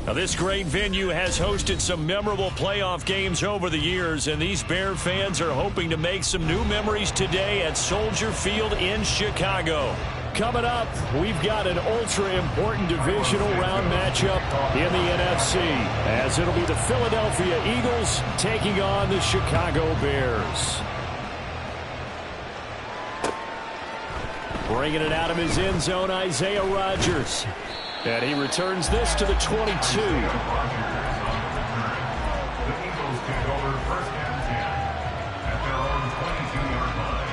Now, this great venue has hosted some memorable playoff games over the years, and these Bear fans are hoping to make some new memories today at Soldier Field in Chicago. Coming up, we've got an ultra-important divisional round matchup in the NFC, as it'll be the Philadelphia Eagles taking on the Chicago Bears. Bringing it out of his end zone, Isaiah Rodgers. And he returns this to the 22. The Eagles take over first and 10 at their own 22-yard line.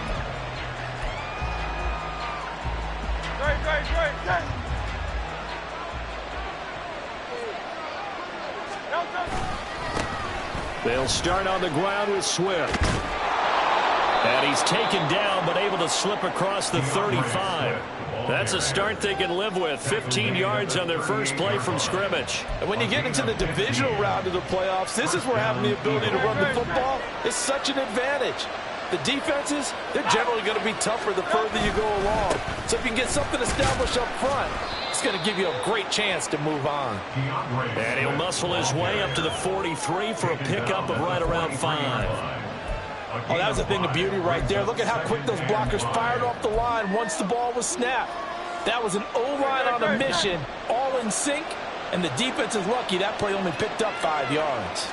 They'll start on the ground with Swift. And he's taken down, but able to slip across the 35. That's a start they can live with. 15 yards on their first play from scrimmage. And when you get into the divisional round of the playoffs, this is where having the ability to run the football is such an advantage. The defenses, they're generally going to be tougher the further you go along. So if you can get something established up front, it's going to give you a great chance to move on. And he'll muscle his way up to the 43 for a pickup of right around 5. Oh, that was a thing of beauty right there. Look at how quick those blockers fired off the line once the ball was snapped. That was an O-line on a mission, all in sync, and the defense is lucky that play only picked up 5 yards.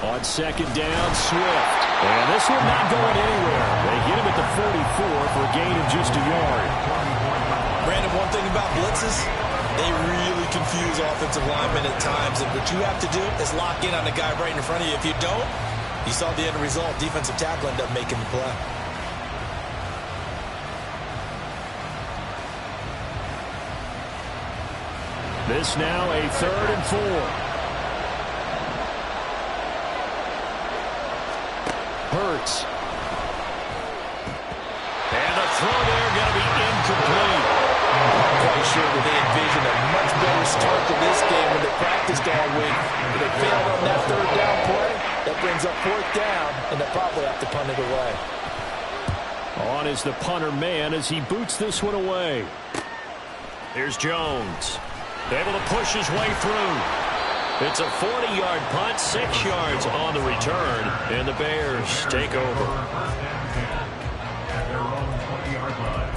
On second down, Swift. And this one not going anywhere. They hit him at the 44 for a gain of just a yard. Brandon, one thing about blitzes, they really confuse offensive linemen at times, and what you have to do is lock in on the guy right in front of you. If you don't, you saw the end result. Defensive tackle ended up making the play. This now a 3rd and 4. Hurts. And the throw there going to be incomplete. I'm quite sure that they envisioned a much better start to this game when they practiced all week. If they failed on that 3rd down play, that brings up 4th down, and they'll probably have to punt it away. On is the punter man as he boots this one away. Here's Jones. Able to push his way through. It's a 40-yard punt, 6 yards on the return, and the Bears take over. At their own 20-yard line.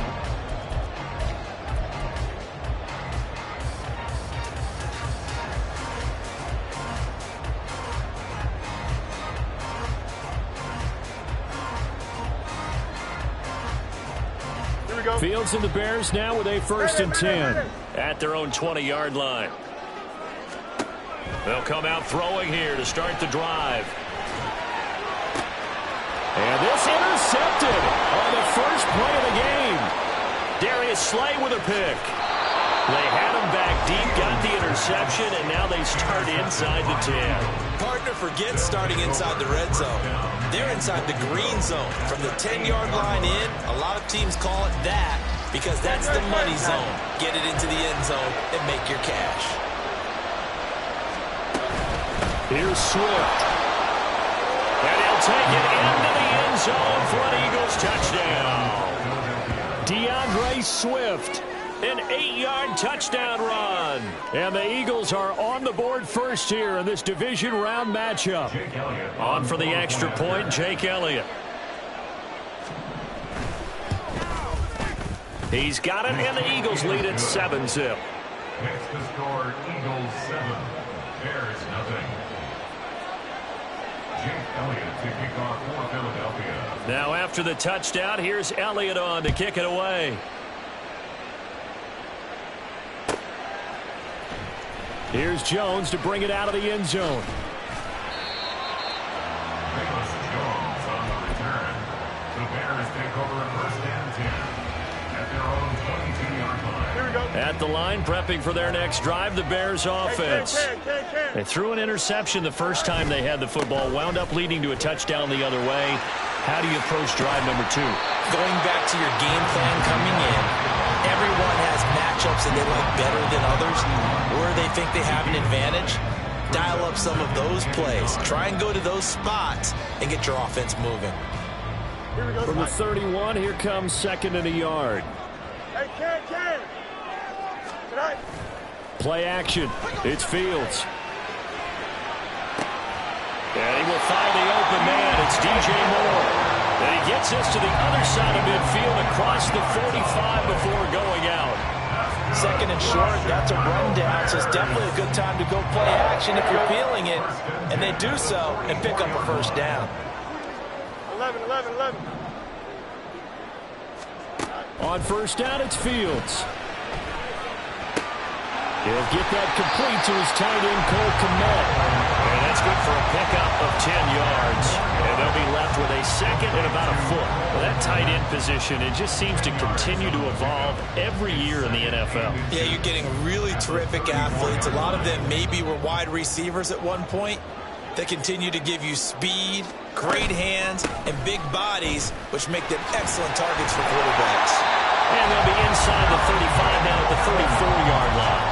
Fields and the Bears now with a 1st and 10 at their own 20-yard line. They'll come out throwing here to start the drive. And this intercepted on the first play of the game. Darius Slay with a pick. They had him back deep, got the interception, and now they start inside the 10. Partner forgets starting inside the red zone. They're inside the green zone. From the 10-yard line in, a lot of teams call it that because that's the money zone. Get it into the end zone and make your cash. Here's Swift. And he'll take it into the end zone for an Eagles touchdown. DeAndre Swift. An 8-yard touchdown run. And the Eagles are on the board first here in this division round matchup. On for the extra point, Jake Elliott. He's got it, and the Eagles lead at 7-zip. Next to score, Eagles 7, Bears nothing. Jake Elliott to kick off for Philadelphia. Now after the touchdown, here's Elliott on to kick it away. Here's Jones to bring it out of the end zone. Nicholas Jones on the return. The Bears take over a 1st and 10 at their own 22-yard line. Here we go. At the line, prepping for their next drive, the Bears offense. They threw an interception the first time they had the football, wound up leading to a touchdown the other way. How do you approach drive number 2? Going back to your game plan coming in, everyone has matchups that they like better than others, or they think they have an advantage. Dial up some of those plays. Try and go to those spots and get your offense moving. From the 31, here comes 2nd and a yard. Hey, Ken. Play action. It's Fields. And he will find the open man. It's DJ Moore. And he gets us to the other side of midfield across the 45 before going out. 2nd and short, that's a rundown, so it's definitely a good time to go play action if you're feeling it. And they do so and pick up a 1st down. 11. On 1st down, it's Fields. He'll get that complete to his tight end, Cole Kmet. And that's good for a pickup of 10 yards. And they'll be left with a 2nd and about a foot. Well, that tight end position, it just seems to continue to evolve every year in the NFL. Yeah, you're getting really terrific athletes. A lot of them maybe were wide receivers at one point. They continue to give you speed, great hands, and big bodies, which make them excellent targets for quarterbacks. And they'll be inside the 35 now at the 34-yard line.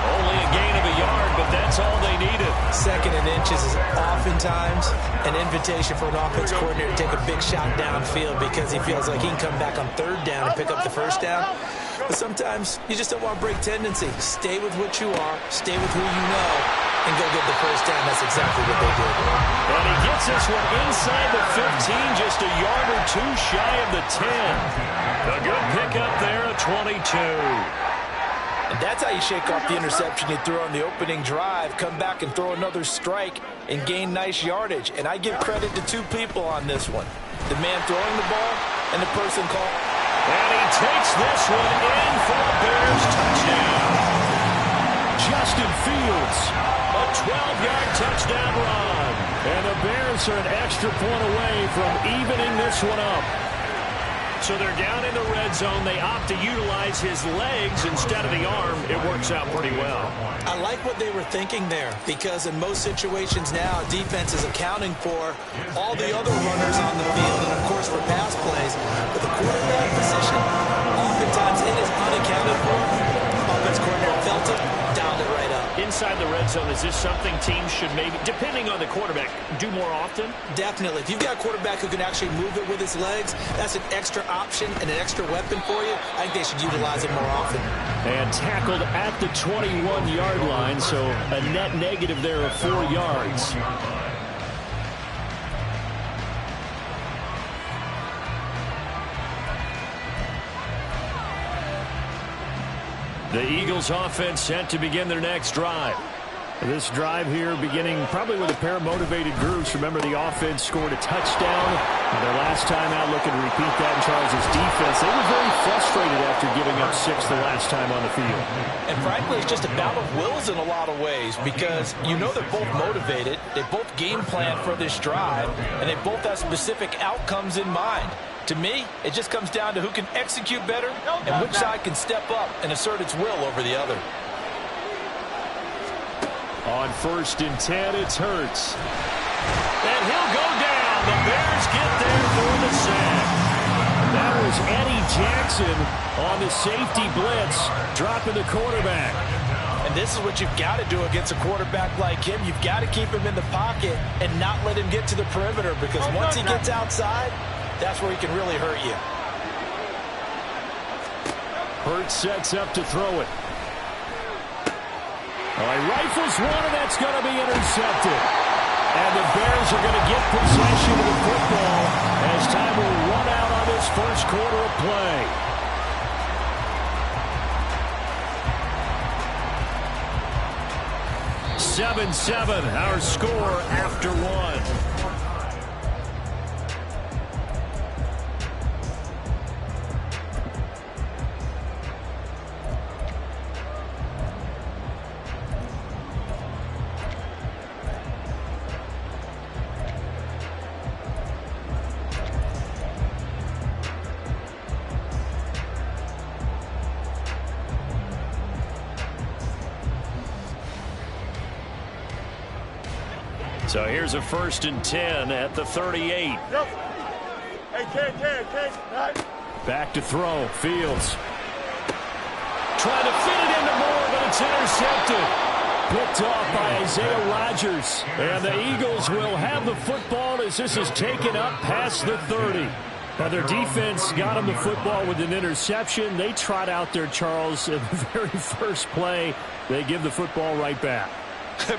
Only a gain of a yard, but that's all they needed. Second and inches is oftentimes an invitation for an offense coordinator to take a big shot downfield because he feels like he can come back on third down and pick up the first down. But sometimes you just don't want to break tendency. Stay with what you are, stay with who you know, and go get the first down. That's exactly what they did. And he gets this one inside the 15, just a yard or two shy of the 10. A good pickup there at 22. And that's how you shake off the interception you threw on the opening drive, come back and throw another strike and gain nice yardage. And I give credit to two people on this one. The man throwing the ball and the person called. And he takes this one in for a Bears touchdown. Justin Fields, a 12-yard touchdown run. And the Bears are an extra point away from evening this one up. So they're down in the red zone. They opt to utilize his legs instead of the arm. It works out pretty well. I like what they were thinking there because in most situations now, defense is accounting for all the other runners on the field and, of course, for pass plays. But the quarterback position, oftentimes it is unaccounted for. Offense coordinator felt it, dialed it right up. Inside the red zone, is this something teams should maybe, depending on the quarterback, do more often? Definitely. If you've got a quarterback who can actually move it with his legs, that's an extra option and an extra weapon for you. I think they should utilize it more often. And tackled at the 21-yard line, so a net negative there of 4 yards. The Eagles offense set to begin their next drive. This drive here beginning probably with a pair of motivated groups. Remember, the offense scored a touchdown. Their last time out looking to repeat that in Charles' defense. They were very frustrated after giving up 6 the last time on the field. And frankly, it's just a battle of wills in a lot of ways because you know they're both motivated. They both game plan for this drive, and they both have specific outcomes in mind. To me, it just comes down to who can execute better and which side can step up and assert its will over the other. On 1st and 10, it's Hurts. And he'll go down. The Bears get there for the sack. That was Eddie Jackson on the safety blitz, dropping the quarterback. And this is what you've got to do against a quarterback like him. You've got to keep him in the pocket and not let him get to the perimeter because once he gets outside, that's where he can really hurt you. Hurts sets up to throw it. He rifles one, and that's going to be intercepted. And the Bears are going to get possession of the football as time will run out on this first quarter of play. (7-7) our score after one. So here's a 1st and 10 at the 38. Hey, Ken. Back to throw. Fields. Trying to fit it into Moore, but it's intercepted. Picked off by Isaiah Rodgers. And the Eagles will have the football as this is taken up past the 30. Now their defense got them the football with an interception. They trot out there, Charles, in the very first play. They give the football right back.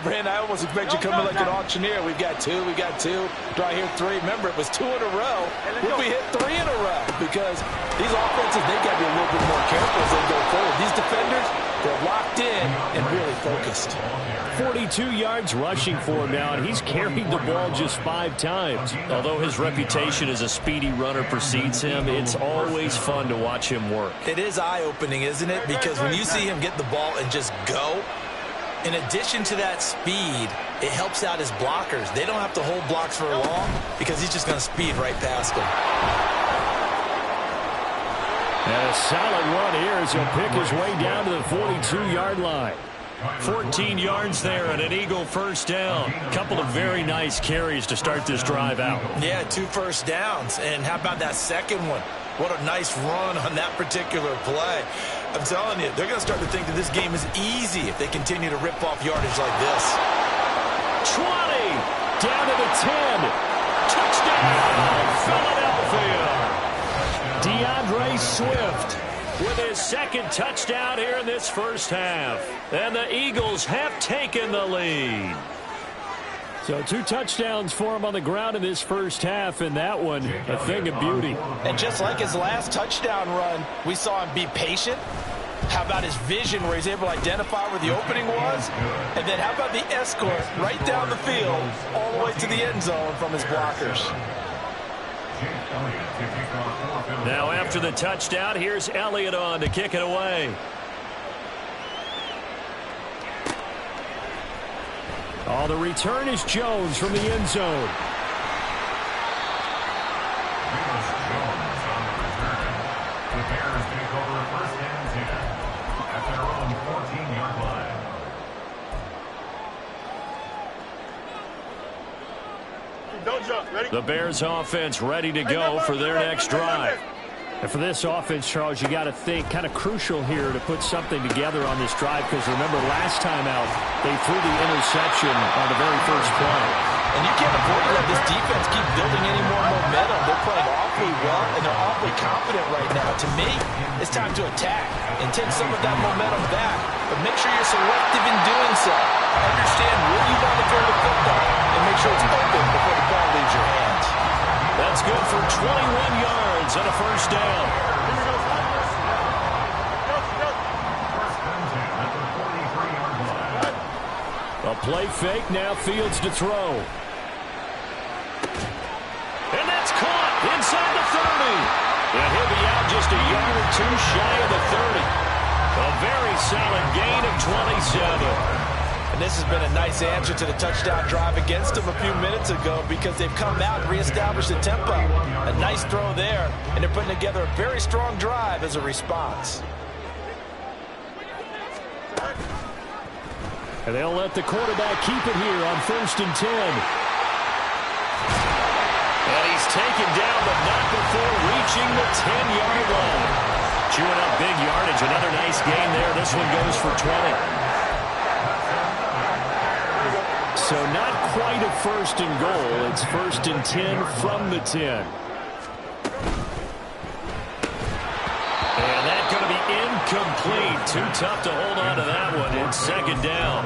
Brandon, I almost expect you coming like an auctioneer. We've got two. Do I hear 3? Remember, it was 2 in a row. Would we hit 3 in a row? Because these offenses, they got to be a little bit more careful as they go forward. These defenders, they're locked in and really focused. 42 yards rushing for him now, and he's carried the ball just 5 times. Although his reputation as a speedy runner precedes him, it's always fun to watch him work. It is eye-opening, isn't it? Because when you see him get the ball and just go, in addition to that speed, it helps out his blockers. They don't have to hold blocks for long because he's just going to speed right past them. And a solid run here as he'll pick his way down to the 42-yard line. 14 yards there and an Eagle first down. Couple of very nice carries to start this drive out. Yeah, 2 first downs. And how about that second one? What a nice run on that particular play. I'm telling you, they're going to start to think that this game is easy if they continue to rip off yardage like this. 20, down to the 10. Touchdown, Philadelphia. DeAndre Swift with his second touchdown here in this first half. And the Eagles have taken the lead. So 2 touchdowns for him on the ground in this first half, and that one a thing of beauty. And just like his last touchdown run, we saw him be patient. How about his vision where he's able to identify where the opening was? And then how about the escort right down the field all the way to the end zone from his blockers? Now after the touchdown, here's Elliott on to kick it away. Oh, the return is Jones from the end zone. The Bears take over first and 10 at their own 14-yard line. Don't jump. Ready? The Bears offense ready to go for their next drive. And for this offense, Charles, you got to think kind of crucial here to put something together on this drive, because remember last time out they threw the interception on the very first play. And you can't afford to let this defense keep building any more momentum. They're playing awfully well, and they're awfully confident right now. To me, it's time to attack and take some of that momentum back. But make sure you're selective in doing so. Understand where you want to throw the football, and make sure it's open before the ball leaves your hands. That's good for 21 yards and a first down. A play fake, now Fields to throw. And that's caught inside the 30. And he'll be out just a yard or 2 shy of the 30. A very solid gain of 27. And this has been a nice answer to the touchdown drive against them a few minutes ago, because they've come out and reestablished the tempo. A nice throw there, and they're putting together a very strong drive as a response. And they'll let the quarterback keep it here on 1st and 10. And he's taken down, but not before reaching the 10-yard line. Chewing up big yardage. Another nice gain there. This one goes for 20. So not quite a 1st and goal. It's 1st and 10 from the 10. And that's going to be incomplete. Too tough to hold on to that one. It's 2nd down.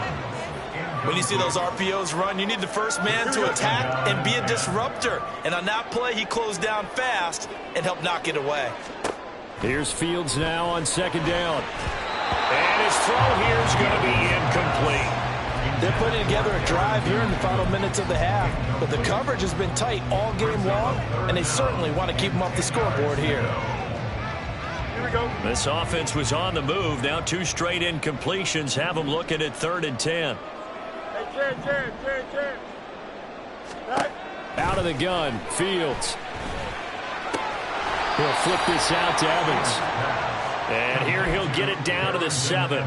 When you see those RPOs run, you need the first man to attack and be a disruptor. And on that play, he closed down fast and helped knock it away. Here's Fields now on 2nd down. And his throw here is going to be incomplete. They're putting together a drive here in the final minutes of the half, but the coverage has been tight all game long, and they certainly want to keep them off the scoreboard here. Here we go. This offense was on the move. Now 2 straight incompletions have them looking at 3rd and 10. Hey, Jen. Back. Out of the gun, Fields. He'll flip this out to Evans. And here he'll get it down to the 7.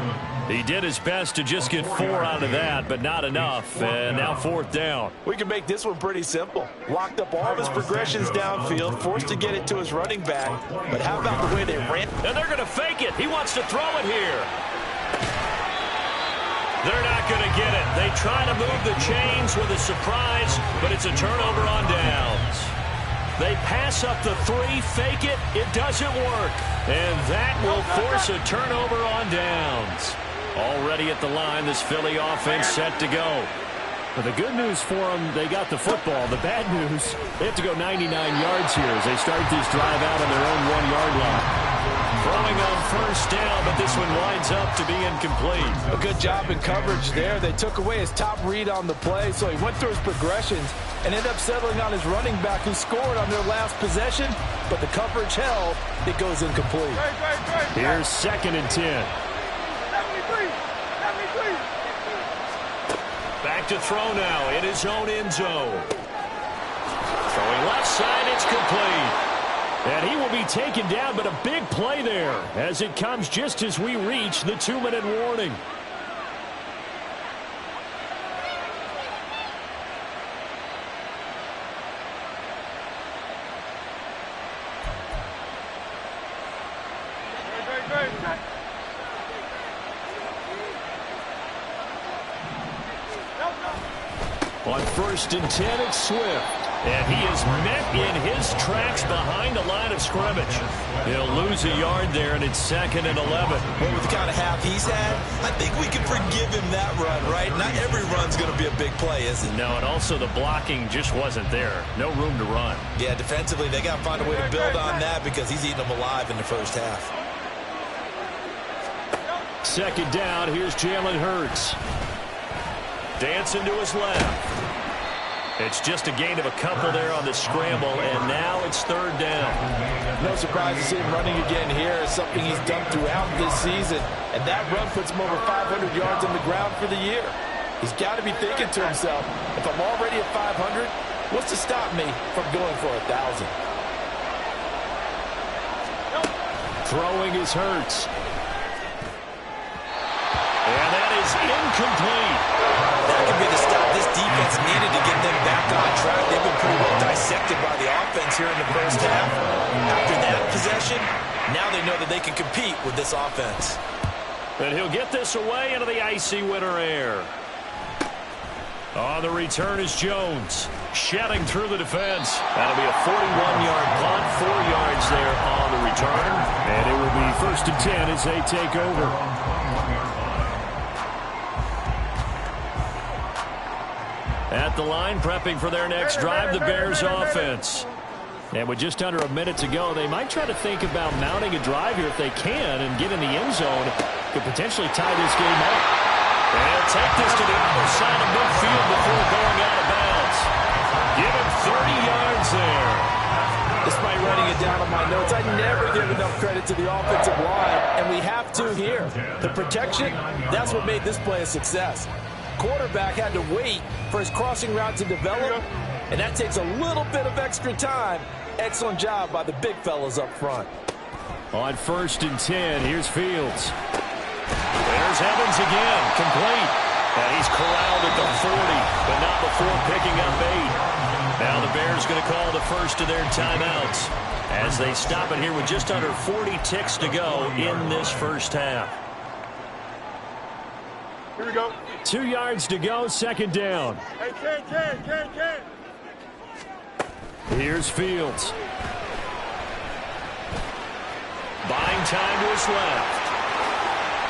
He did his best to just get 4 out of that, but not enough. And now 4th down. We can make this one pretty simple. Locked up all of his progressions downfield, forced to get it to his running back. But how about the way they ran? And they're going to fake it. He wants to throw it here. They're not going to get it. They try to move the chains with a surprise, but it's a turnover on downs. They pass up the 3, fake it. It doesn't work. And that will force a turnover on downs. Already at the line, this Philly offense set to go. But the good news for them, they got the football. The bad news, they have to go 99 yards here as they start this drive out on their own 1-yard line. Throwing on 1st down, but this one winds up to be incomplete. A good job in coverage there. They took away his top read on the play, so he went through his progressions and ended up settling on his running back, who scored on their last possession, but the coverage held. It goes incomplete. Here's 2nd and 10. Back to throw now in his own end zone. Throwing left side, it's complete. And he will be taken down, but a big play there as it comes just as we reach the 2-minute warning. On 1st and 10, it's Swift. And he is met in his tracks behind the line of scrimmage. He'll lose a yard there, and it's 2nd and 11. Well, with the kind of half he's had, I think we can forgive him that run, right? Not every run's going to be a big play, is it? No, and also the blocking just wasn't there. No room to run. Yeah, defensively, they got to find a way to build on that because he's eating them alive in the first half. 2nd down, here's Jalen Hurts. Dancing to his left. It's just a gain of a couple there on the scramble, and now it's 3rd down. No surprise to see him running again here. It's something he's done throughout this season, and that run puts him over 500 yards on the ground for the year. He's got to be thinking to himself, if I'm already at 500, what's to stop me from going for 1,000? Throwing is Hurts. And that is incomplete. That could be the stop this defense needed to get them back on track. They've been pretty well dissected by the offense here in the first half. After that possession, now they know that they can compete with this offense. And he'll get this away into the icy winter air. On the return is Jones. Shedding through the defense. That'll be a 41-yard punt, 4 yards there on the return. And it will be 1st and 10 as they take over. At the line, prepping for their next drive, the Bears offense. And with just under a minute to go, they might try to think about mounting a drive here if they can and get in the end zone. Could potentially tie this game up. And he'll take this to the other side of midfield before going out of bounds. Give him 30 yards there. Despite writing it down on my notes, I never give enough credit to the offensive line, and we have to here. The protection, that's what made this play a success. Quarterback had to wait for his crossing route to develop, and that takes a little bit of extra time. Excellent job by the big fellas up front. On 1st and 10, here's Fields. There's Evans again, complete. And he's corralled at the 40, but not before picking up 8. Now the Bears going to call the first of their timeouts as they stop it here with just under 40 ticks to go in this first half. Here we go. 2 yards to go, 2nd down. Hey, Ken. Here's Fields. Buying time to his left.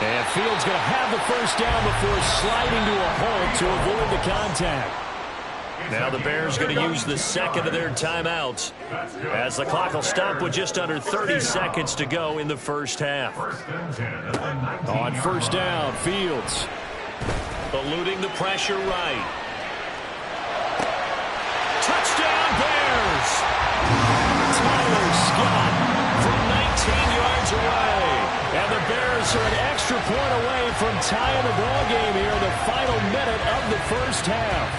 And Fields going to have the first down before sliding to a hold to avoid the contact. Now the Bears going to use the 2nd of their timeouts as the clock will stop with just under 30 seconds to go in the first half. On 1st down, Fields. Eluding the pressure right. Touchdown Bears! Tyler Scott from 19 yards away. And the Bears are an extra point away from tying the ball game here in the final minute of the first half.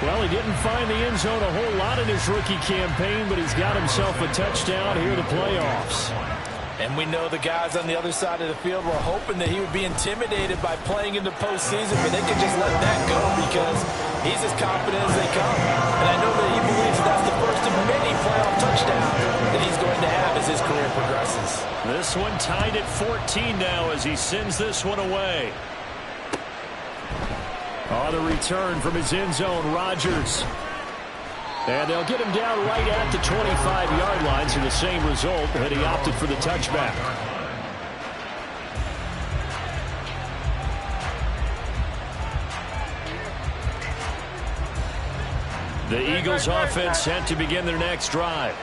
Well, he didn't find the end zone a whole lot in his rookie campaign, but he's got himself a touchdown here in the playoffs. And we know the guys on the other side of the field were hoping that he would be intimidated by playing in the postseason, but they can just let that go because he's as confident as they come. And I know that he believes that's the first of many playoff touchdowns that he's going to have as his career progresses. This one tied at 14 now as he sends this one away. On the return from his end zone, Rodgers. And they'll get him down right at the 25-yard line, so the same result, but he opted for the touchback. The Eagles offense set to begin their next drive.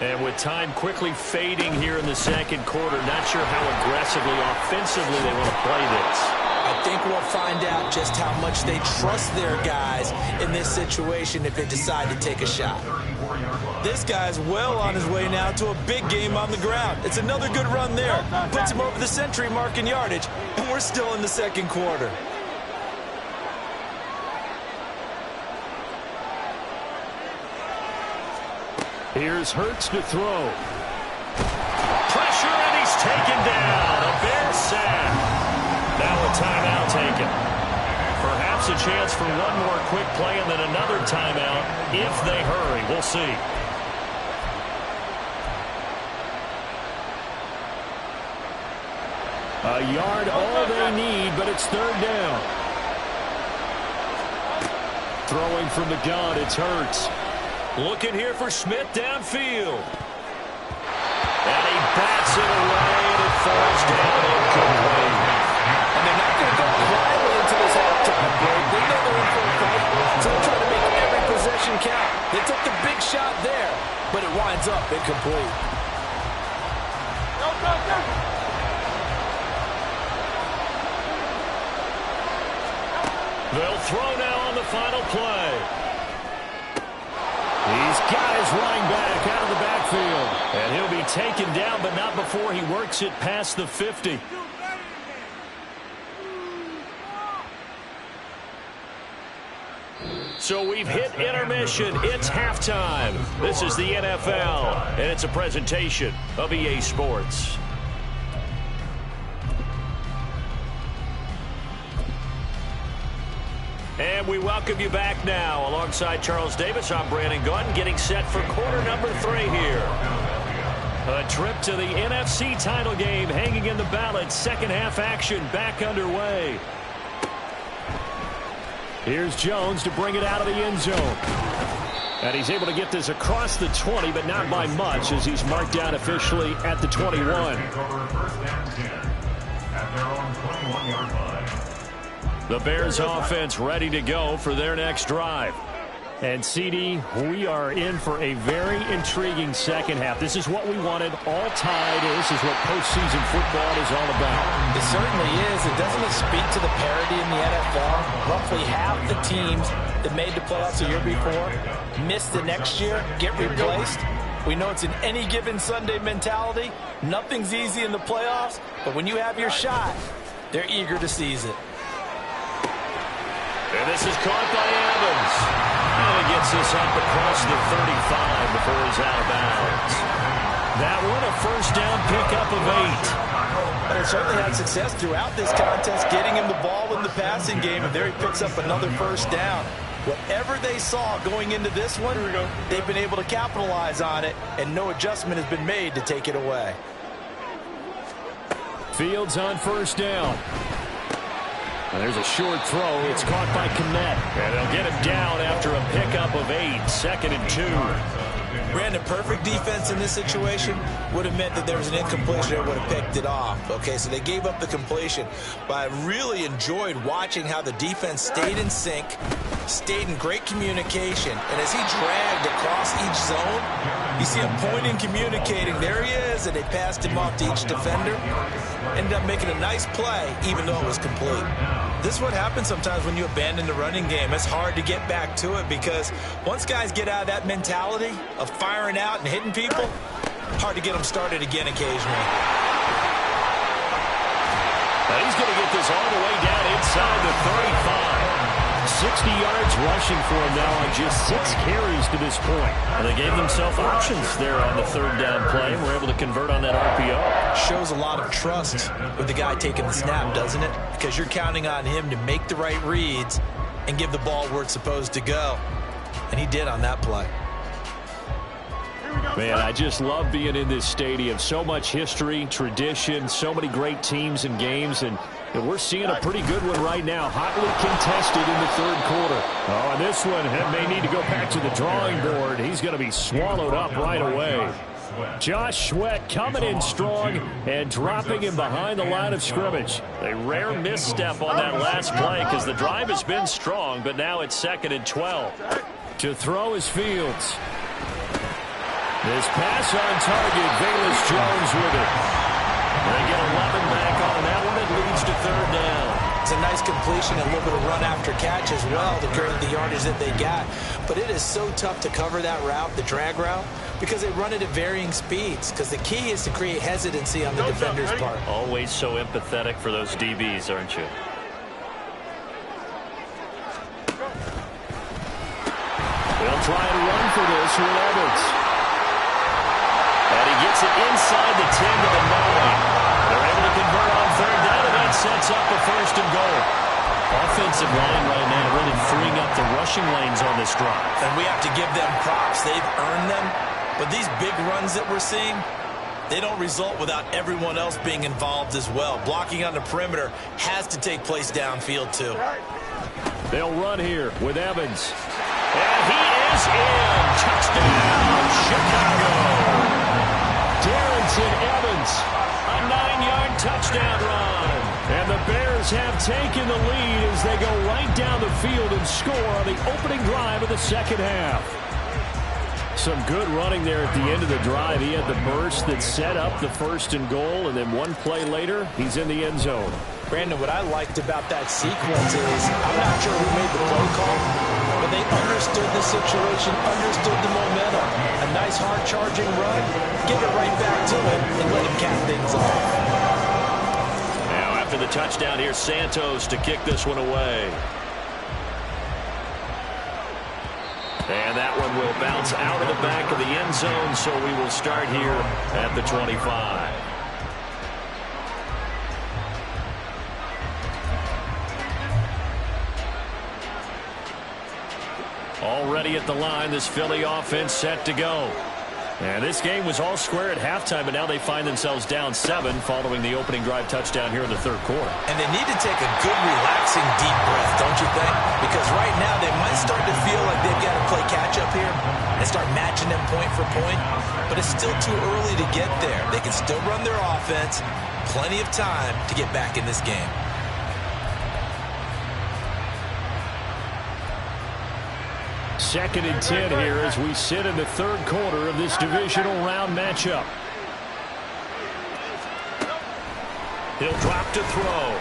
And with time quickly fading here in the second quarter, not sure how aggressively, offensively they want to play this. I think we'll find out just how much they trust their guys in this situation if they decide to take a shot. This guy's well on his way now to a big game on the ground. It's another good run there. Puts him over the century mark in yardage, and we're still in the second quarter. Here's Hurts to throw. Pressure, and he's taken down. A Bears sack. Now a timeout taken. Perhaps a chance for one more quick play and then another timeout if they hurry. We'll see. A yard, all they need, but it's third down. Throwing from the gun, it's Hurts. Looking here for Smith downfield. And he bats it away, and it falls down incomplete. And they're not going to go quietly into this halftime break. They know they're in for a fight, so they're trying to make every possession count. They took the big shot there, but it winds up incomplete. They'll throw now on the final play. He's got his running back out of the backfield. And he'll be taken down, but not before he works it past the 50. So we've hit intermission. It's halftime. This is the NFL, and it's a presentation of EA Sports. And we welcome you back now. Alongside Charles Davis, I'm Brandon Gunn, getting set for quarter number 3 here. A trip to the NFC title game hanging in the balance. Second half action back underway. Here's Jones to bring it out of the end zone. And he's able to get this across the 20, but not by much, as he's marked down officially at the 21. The Bears offense ready to go for their next drive. And, CD, we are in for a very intriguing second half. This is what we wanted, all tied. This is what postseason football is all about. It certainly is. It doesn't speak to the parity in the NFL. Roughly half the teams that made the playoffs the year before missed the next year, get replaced. We know it's an any given Sunday mentality. Nothing's easy in the playoffs, but when you have your shot, they're eager to seize it. And this is caught by Evans. And he gets this up across the 35 before he's out of bounds. That one a first down pickup of 8. And they certainly had success throughout this contest, getting him the ball in the passing game, and there he picks up another first down. Whatever they saw going into this one, they've been able to capitalize on it, and no adjustment has been made to take it away. Fields on first down. And there's a short throw. It's caught by Kmet. And they'll get him down after a pickup of 8. 2nd and 2. Brandon, perfect defense in this situation would have meant that there was an incompletion. They would have picked it off. Okay, so they gave up the completion. But I really enjoyed watching how the defense stayed in sync, stayed in great communication. And as he dragged across each zone, you see him pointing, communicating. There he is, and they passed him off to each defender. Ended up making a nice play, even though it was complete. This is what happens sometimes when you abandon the running game. It's hard to get back to it because once guys get out of that mentality of firing out and hitting people, hard to get them started again occasionally. Now he's going to get this all the way down inside the 35. 60 yards rushing for him now on just 6 carries to this point. And they gave themselves options there on the 3rd down play and were able to convert on that RPO. Shows a lot of trust with the guy taking the snap, doesn't it? Because you're counting on him to make the right reads and give the ball where it's supposed to go. And he did on that play. Man, I just love being in this stadium. So much history, tradition, so many great teams and games, and we're seeing a pretty good one right now, hotly contested in the 3rd quarter. Oh, and this one may need to go back to the drawing board. He's going to be swallowed up right away. Josh Sweat coming in strong and dropping him behind the line of scrimmage. A rare misstep on that last play because the drive has been strong, but now it's 2nd and 12. To throw is Fields. This pass on target, Velus Jones with it. They get 11 back on that one. It leads to 3rd down. It's a nice completion and a little bit of run after catch as well to create the yardage that they got. But it is so tough to cover that route, the drag route, because they run it at varying speeds. Because the key is to create hesitancy on the defender's part. Always so empathetic for those DBs, aren't you? They'll try and run for this with Edwards. And he gets it inside the 10 to the 9. They're able to convert on 3rd down, and that sets up a 1st and goal. Offensive line right now really freeing up the rushing lanes on this drive. And we have to give them props. They've earned them. But these big runs that we're seeing, they don't result without everyone else being involved as well. Blocking on the perimeter has to take place downfield too. They'll run here with Evans. And he is in. Touchdown, Chicago. Darrynton Evans, a 9-yard touchdown run. And the Bears have taken the lead as they go right down the field and score on the opening drive of the second half. Some good running there at the end of the drive. He had the burst that set up the 1st and goal, and then one play later, he's in the end zone. Brandon, what I liked about that sequence is, I'm not sure who made the play call, but they understood the situation, understood the momentum. A nice hard-charging run, give it right back to him, and let him cap things off. Now after the touchdown, here's Santos to kick this one away. And that one will bounce out of the back of the end zone, so we will start here at the 25. Already at the line, this Philly offense set to go. And this game was all square at halftime, but now they find themselves down 7 following the opening drive touchdown here in the 3rd quarter. And they need to take a good, relaxing, deep breath, don't you think? Because right now they might start to feel like they've got to play catch-up here and start matching them point for point. But it's still too early to get there. They can still run their offense. Plenty of time to get back in this game. Second and 10 here as we sit in the 3rd quarter of this divisional round matchup. He'll drop to throw.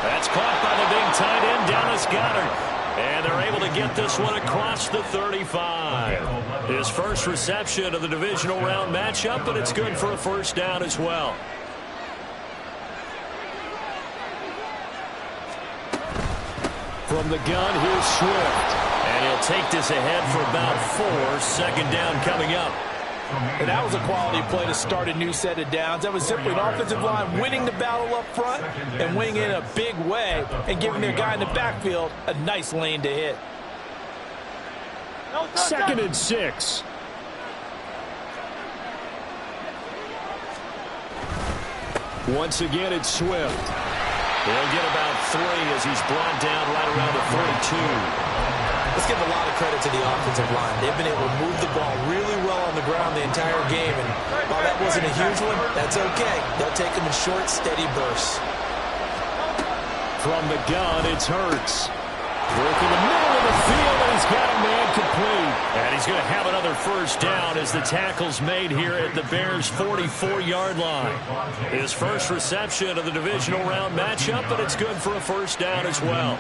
That's caught by the big tight end, Dallas Goedert. And they're able to get this one across the 35. His first reception of the divisional round matchup, but it's good for a 1st down as well. From the gun, here's Swift. And he'll take this ahead for about 4. Second down coming up. And that was a quality play to start a new set of downs. That was simply an offensive line winning the battle up front and winning in a big way and giving their guy in the backfield a nice lane to hit. Second and 6. Once again, it's Swift. He'll get about 3 as he's brought down right around the 42. Let's give a lot of credit to the offensive line. They've been able to move the ball really well on the ground the entire game. And while that wasn't a huge one, that's okay. They'll take them in short, steady bursts. From the gun, it's Hurts. Working the middle of the field, and he's got a man complete. And he's going to have another 1st down as the tackle's made here at the Bears' 44-yard line. His first reception of the divisional round matchup, but it's good for a 1st down as well.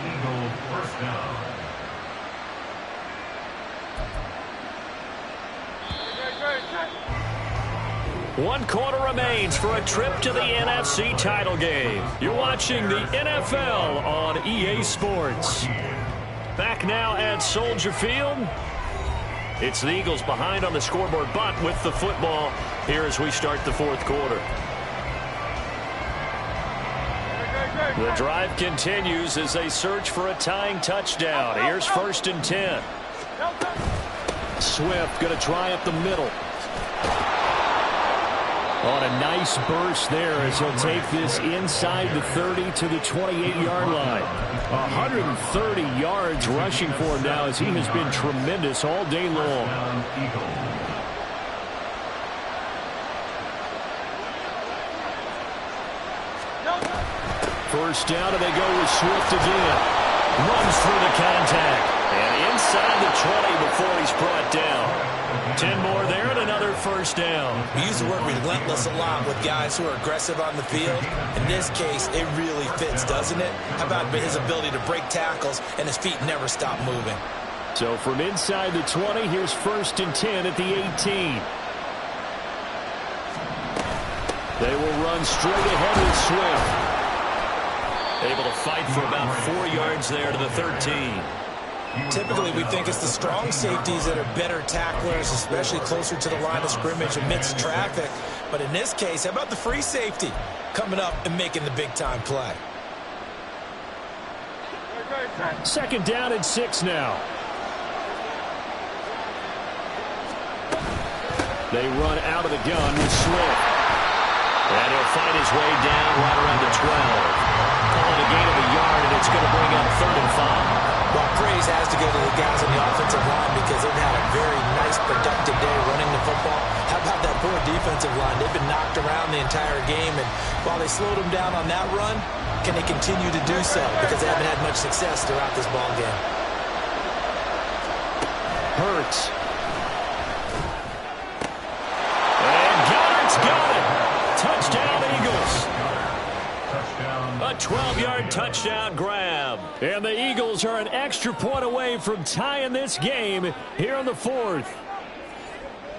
One quarter remains for a trip to the NFC title game. You're watching the NFL on EA Sports. Back now at Soldier Field. It's the Eagles behind on the scoreboard, but with the football here as we start the 4th quarter. The drive continues as they search for a tying touchdown. Here's 1st and 10. Swift going to try up the middle. On a nice burst there as he'll take this inside the 30 to the 28-yard line. 130 yards rushing for him now as he has been tremendous all day long. First down, and they go with Swift again. Runs through the contact. And inside the 20 before he's brought down. 10 more there and another 1st down. We use the word relentless a lot with guys who are aggressive on the field. In this case, it really fits, doesn't it? How about his ability to break tackles and his feet never stop moving? So from inside the 20, here's 1st and 10 at the 18. They will run straight ahead with Swift. Able to fight for about 4 yards there to the 13. Typically, we think it's the strong safeties that are better tacklers, especially closer to the line of scrimmage amidst traffic. But in this case, how about the free safety coming up and making the big-time play? Second down and 6 now. They run out of the gun with Swift. And he'll fight his way down right around the 12. Calling a gain of a yard, and it's going to bring up 3rd and 5. Well, praise has to go to the guys on the offensive line because they've had a very nice, productive day running the football. How about that poor defensive line? They've been knocked around the entire game, and while they slowed them down on that run, can they continue to do so? Because they haven't had much success throughout this ball game. Hurts. And Goddard's got it. Touchdown, Eagles. A 12-yard touchdown grab. And the Eagles are an extra point away from tying this game here in the 4th.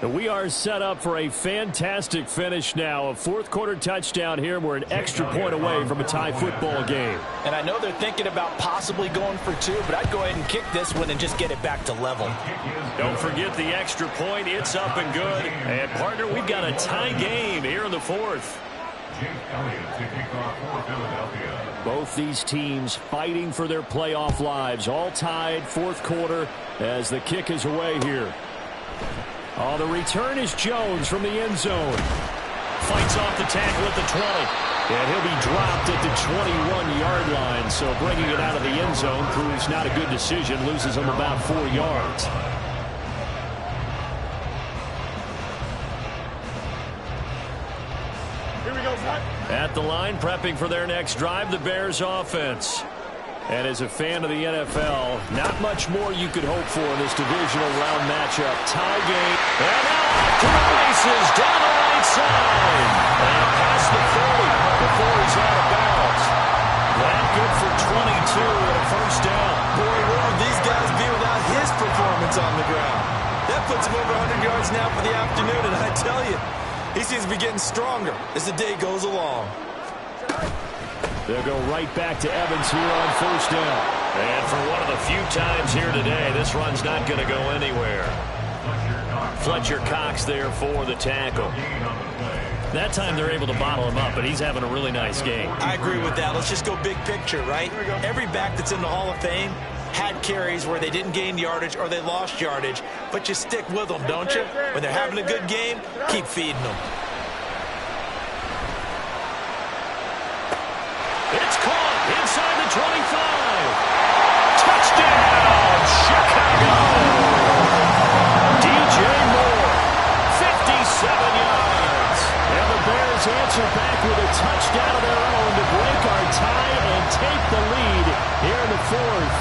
We are set up for a fantastic finish now. A 4th-quarter touchdown here. We're an extra point away from a tie football game. And I know they're thinking about possibly going for 2, but I'd go ahead and kick this one and just get it back to level. Don't forget the extra point. It's up and good. And, partner, we've got a tie game here in the 4th. Both these teams fighting for their playoff lives. All tied, 4th quarter, as the kick is away here. Oh, the return is Jones from the end zone. Fights off the tackle at the 20. And he'll be dropped at the 21-yard line. So bringing it out of the end zone proves not a good decision. Loses him about 4 yards. Here we go, Zach. At the line, prepping for their next drive, the Bears offense. And as a fan of the NFL, not much more you could hope for in this divisional round matchup. Tie game. And now off to the races down the right side. And past the 40 before he's out of bounds. That good for 22 and a first down. Boy, where would these guys be without his performance on the ground? That puts him over 100 yards now for the afternoon, and I tell you, he seems to be getting stronger as the day goes along. They'll go right back to Evans here on first down. And for one of the few times here today, this run's not going to go anywhere. Fletcher Cox there for the tackle. That time they're able to bottle him up, but he's having a really nice game. I agree with that. Let's just go big picture, right? Every back that's in the Hall of Fame had carries where they didn't gain yardage or they lost yardage, but you stick with them, don't you? When they're having a good game, keep feeding them. It's caught inside the 25. Touchdown, Chicago. DJ Moore, 57 yards. And the Bears answer back with a touchdown of their own to break our tie and take the lead here in the 4th.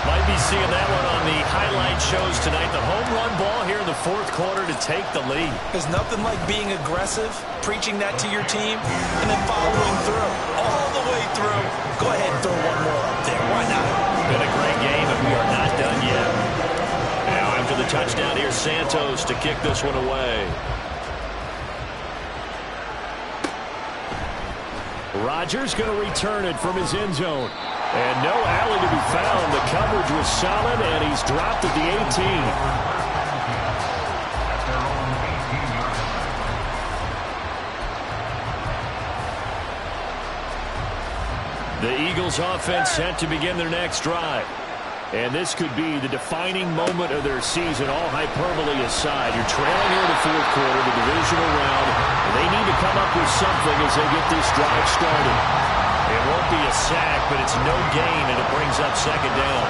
Might be seeing that one on the highlight shows tonight. The home run ball here in the 4th quarter to take the lead. There's nothing like being aggressive, preaching that to your team, and then following through. All the way through. Go ahead and throw one more up there. Why not? Been a great game, and we are not done yet. Now after the touchdown, here's Santos to kick this one away. Rodgers going to return it from his end zone. And no alley to be found. The coverage was solid, and he's dropped at the 18. The Eagles offense set to begin their next drive. And this could be the defining moment of their season, all hyperbole aside. You're trailing here in the 4th quarter, the divisional round, and they need to come up with something as they get this drive started. It won't be a sack, but it's no gain, and it brings up 2nd down.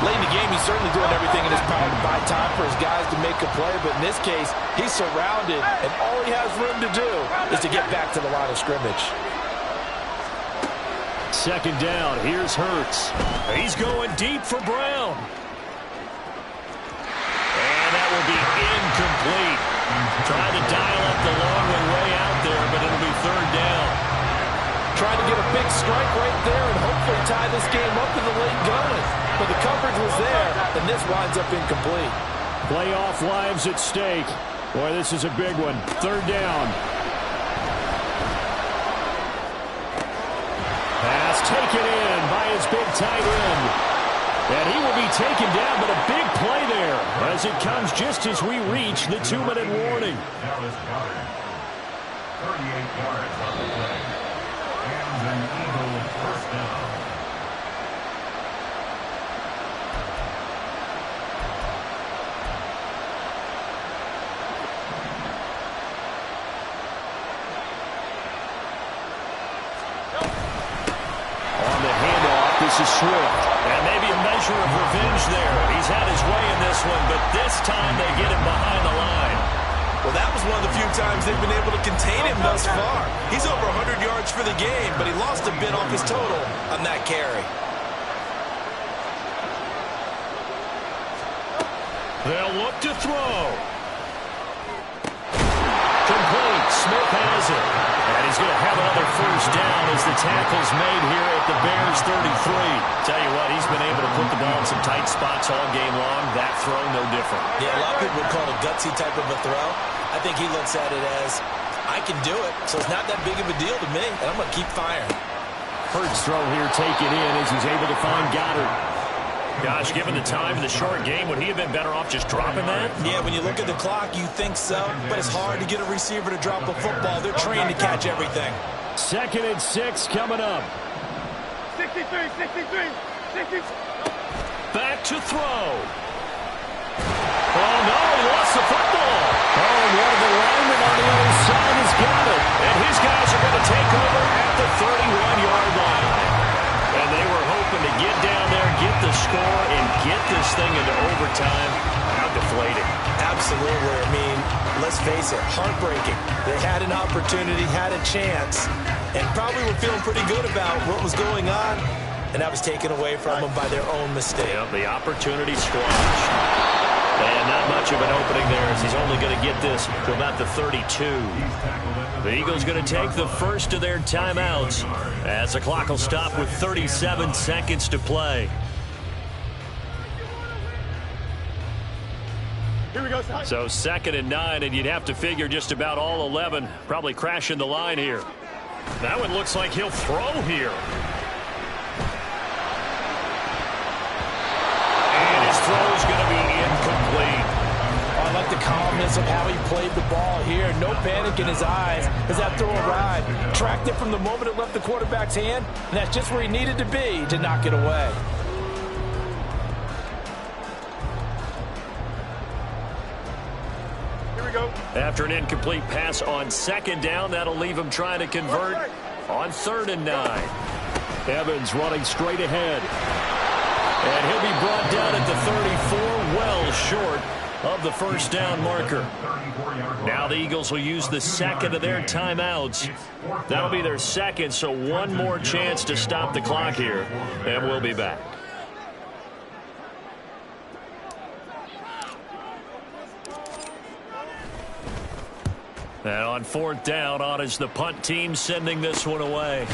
Late in the game, he's certainly doing everything in his power to buy time for his guys to make a play, but in this case, he's surrounded, and all he has room to do is to get back to the line of scrimmage. 2nd down, here's Hurts. He's going deep for Brown. And that will be incomplete. Trying to dial up the long one way out there, but it'll be 3rd down. Trying to get a big strike right there and hopefully tie this game up in the late going. But the coverage was there, and this winds up incomplete. Playoff lives at stake. Boy, this is a big one. 3rd down. Pass taken in by his big tight end. And he will be taken down, but a big play there as it comes just as we reach the 2-minute warning. 38 yards on the play. And an Eagle first down. This is Swift. And maybe a measure of revenge there. He's had his way in this one, but this time they get him behind the line. Well, that was one of the few times they've been able to contain him thus far. He's over 100 yards for the game, but he lost a bit off his total on that carry. They'll look to throw. Complete. Smith has it. And he's going to have another first down as the tackle's made here at the Bears 33. Tell you what, he's been able to put the ball in some tight spots all game long. That throw, no different. Yeah, a lot of people would call it a gutsy type of a throw. I think he looks at it as, I can do it, so it's not that big of a deal to me, and I'm going to keep firing. Hurts throw here taken in as he's able to find Goddard. Gosh, given the time in the short game, would he have been better off just dropping that? Yeah, when you look at the clock, you think so, but it's hard to get a receiver to drop a football. They're trained to catch everything. 2nd and 6 coming up. 63. Back to throw. Oh, no, he lost the football. Oh, and one of the linemen on the other side has got it. And his guys are going to take over at the 31-yard line. And they were hoping to get down there, get the score, and get this thing into overtime. How deflating. Absolutely. I mean, let's face it, heartbreaking. They had an opportunity, had a chance, and probably were feeling pretty good about what was going on, and that was taken away from them by their own mistake. Yep, the opportunity squashed. And not much of an opening there as he's only going to get this to about the 32. The Eagles going to take the first of their timeouts as the clock will stop with 37 seconds to play. Here we go. So 2nd and 9, and you'd have to figure just about all 11 probably crashing the line here. That one looks like he'll throw here. And his throw's going to be incomplete. I like the calmness of how he played the ball here. No panic in his eyes as that throw arrived. Tracked it from the moment it left the quarterback's hand, and that's just where he needed to be to knock it away. Here we go. After an incomplete pass on 2nd down, that'll leave him trying to convert on 3rd and 9. Evans running straight ahead. And he'll be brought down at the 34, well short of the first down marker. Now the Eagles will use the 2nd of their timeouts. That'll be their 2nd, so one more chance to stop the clock here, and we'll be back. And on 4th down, on is the punt team sending this one away.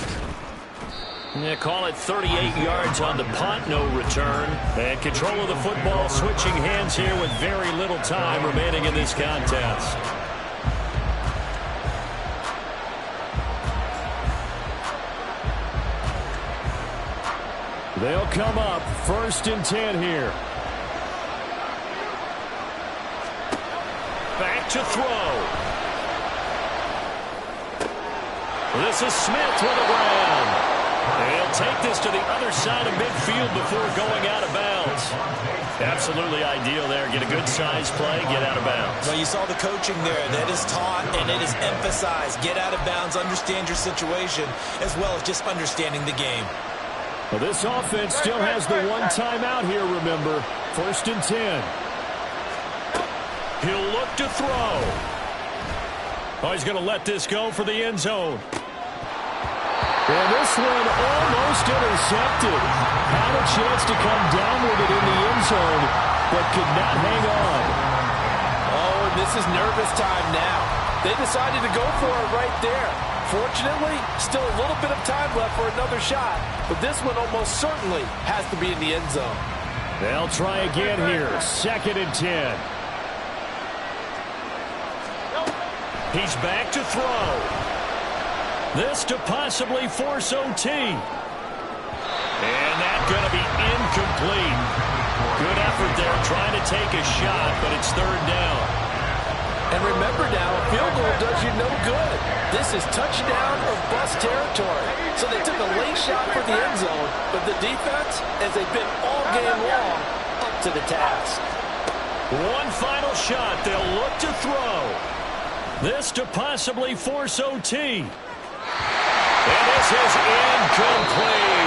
Yeah, call it 38 yards on the punt, no return. And control of the football switching hands here with very little time remaining in this contest. They'll come up 1st and 10 here. Back to throw. This is Smith with a ground. They'll take this to the other side of midfield before going out of bounds. Absolutely ideal there. Get a good size play, get out of bounds. Well, you saw the coaching there. That is taught and it is emphasized. Get out of bounds, understand your situation, as well as just understanding the game. Well, this offense still has the one timeout here, remember. 1st and 10. He'll look to throw. Oh, he's going to let this go for the end zone. And this one almost intercepted. Had a chance to come down with it in the end zone, but could not hang on. Oh, and this is nervous time now. They decided to go for it right there. Fortunately, still a little bit of time left for another shot, but this one almost certainly has to be in the end zone. They'll try again here. 2nd and 10. He's back to throw. This to possibly force OT. And that's going to be incomplete. Good effort there trying to take a shot, but it's 3rd down. And remember now, a field goal does you no good. This is touchdown or bust territory. So they took a late shot for the end zone, but the defense, as they've been all game long, up to the task. One final shot. They'll look to throw. This to possibly force OT. And this is incomplete.